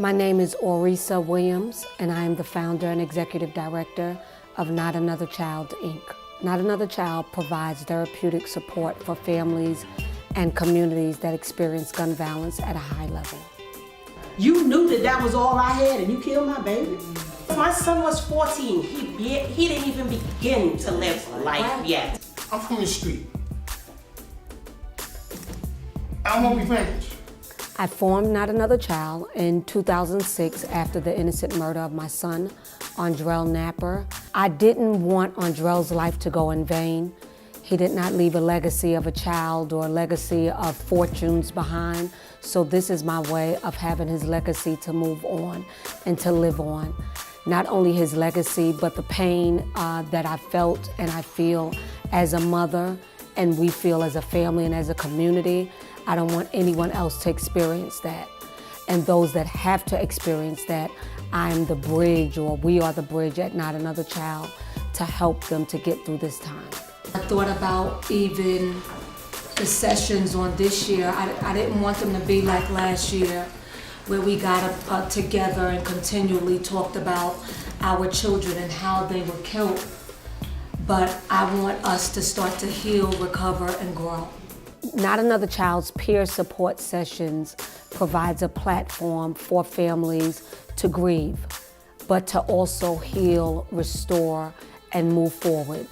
My name is Orisa Williams, and I am the founder and executive director of Not Another Child, Inc. Not Another Child provides therapeutic support for families and communities that experience gun violence at a high level. You knew that was all I had and you killed my baby? My son was 14. He didn't even begin to live life yet. I'm from the street. I won't be finished. I formed Not Another Child in 2006 after the innocent murder of my son, Andrell Napper. I didn't want Andrell's life to go in vain. He did not leave a legacy of a child or a legacy of fortunes behind, so this is my way of having his legacy to move on and to live on. Not only his legacy, but the pain that I felt and I feel as a mother, and we feel as a family and as a community. I don't want anyone else to experience that. And those that have to experience that, I'm the bridge, or we are the bridge at Not Another Child to help them to get through this time. I thought about even the sessions on this year. I didn't want them to be like last year, where we got together and continually talked about our children and how they were killed. But I want us to start to heal, recover, and grow. Not Another Child's peer support sessions provides a platform for families to grieve, but to also heal, restore, and move forward.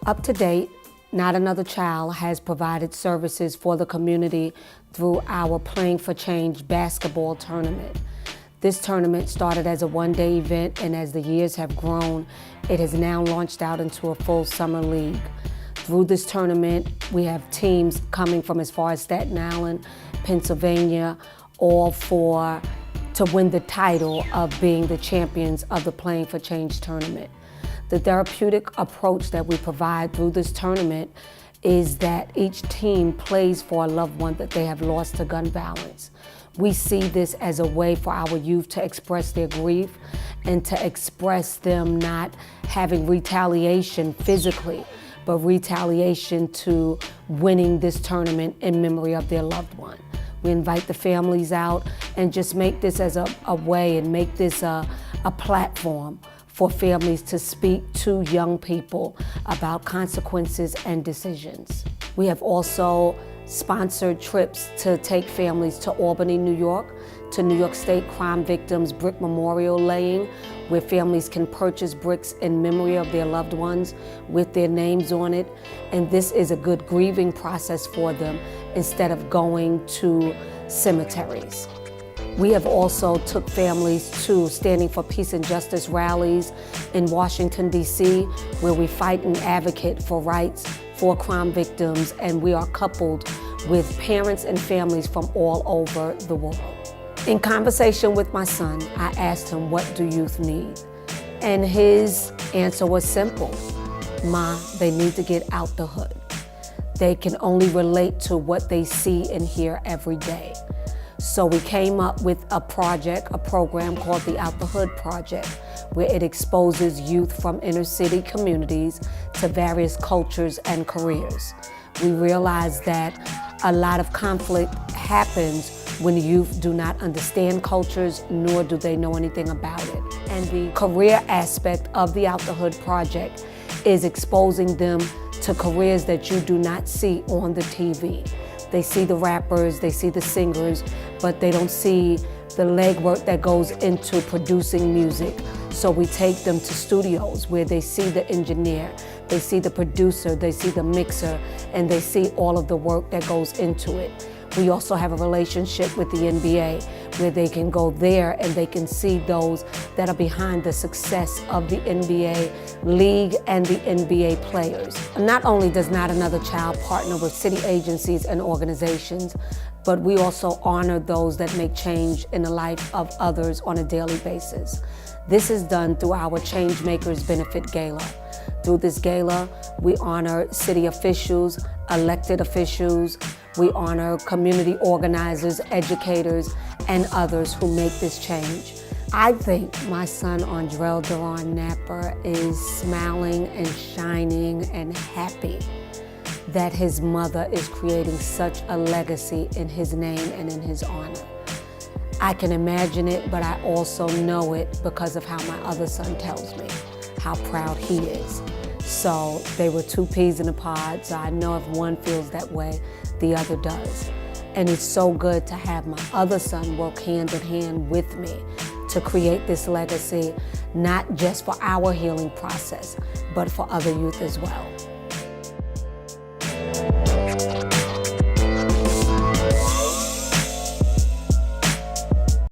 Up to date, Not Another Child has provided services for the community through our Playing for Change basketball tournament. This tournament started as a one-day event, and as the years have grown, it has now launched out into a full summer league. Through this tournament, we have teams coming from as far as Staten Island, Pennsylvania, all to win the title of being the champions of the Playing for Change tournament. The therapeutic approach that we provide through this tournament is that each team plays for a loved one that they have lost to gun violence. We see this as a way for our youth to express their grief and to express them not having retaliation physically, but retaliation to winning this tournament in memory of their loved one. We invite the families out and just make this as a way and make this a platform for families to speak to young people about consequences and decisions. We have also sponsored trips to take families to Albany, New York, to New York State Crime Victims Brick Memorial laying, where families can purchase bricks in memory of their loved ones with their names on it. And this is a good grieving process for them instead of going to cemeteries. We have also took families to Standing for Peace and Justice rallies in Washington, D.C., where we fight and advocate for rights for crime victims, and we are coupled with parents and families from all over the world. In conversation with my son, I asked him, what do youth need? And his answer was simple. Ma, they need to get out the hood. They can only relate to what they see and hear every day. So we came up with a program called the Out the Hood Project, where it exposes youth from inner city communities to various cultures and careers. We realize that a lot of conflict happens when youth do not understand cultures, nor do they know anything about it. And the career aspect of the Out the Hood Project is exposing them to careers that you do not see on the TV. They see the rappers, they see the singers, but they don't see the legwork that goes into producing music. So we take them to studios where they see the engineer, they see the producer, they see the mixer, and they see all of the work that goes into it. We also have a relationship with the NBA where they can go there and they can see those that are behind the success of the NBA league and the NBA players. Not only does Not Another Child partner with city agencies and organizations, but we also honor those that make change in the life of others on a daily basis. This is done through our Changemakers Benefit Gala. Through this gala, we honor city officials, elected officials, we honor community organizers, educators, and others who make this change. I think my son, Andrell Napper, is smiling and shining and happy that his mother is creating such a legacy in his name and in his honor. I can imagine it, but I also know it because of how my other son tells me how proud he is. So they were two peas in a pod, so I know if one feels that way, the other does. And it's so good to have my other son work hand in hand with me to create this legacy, not just for our healing process, but for other youth as well.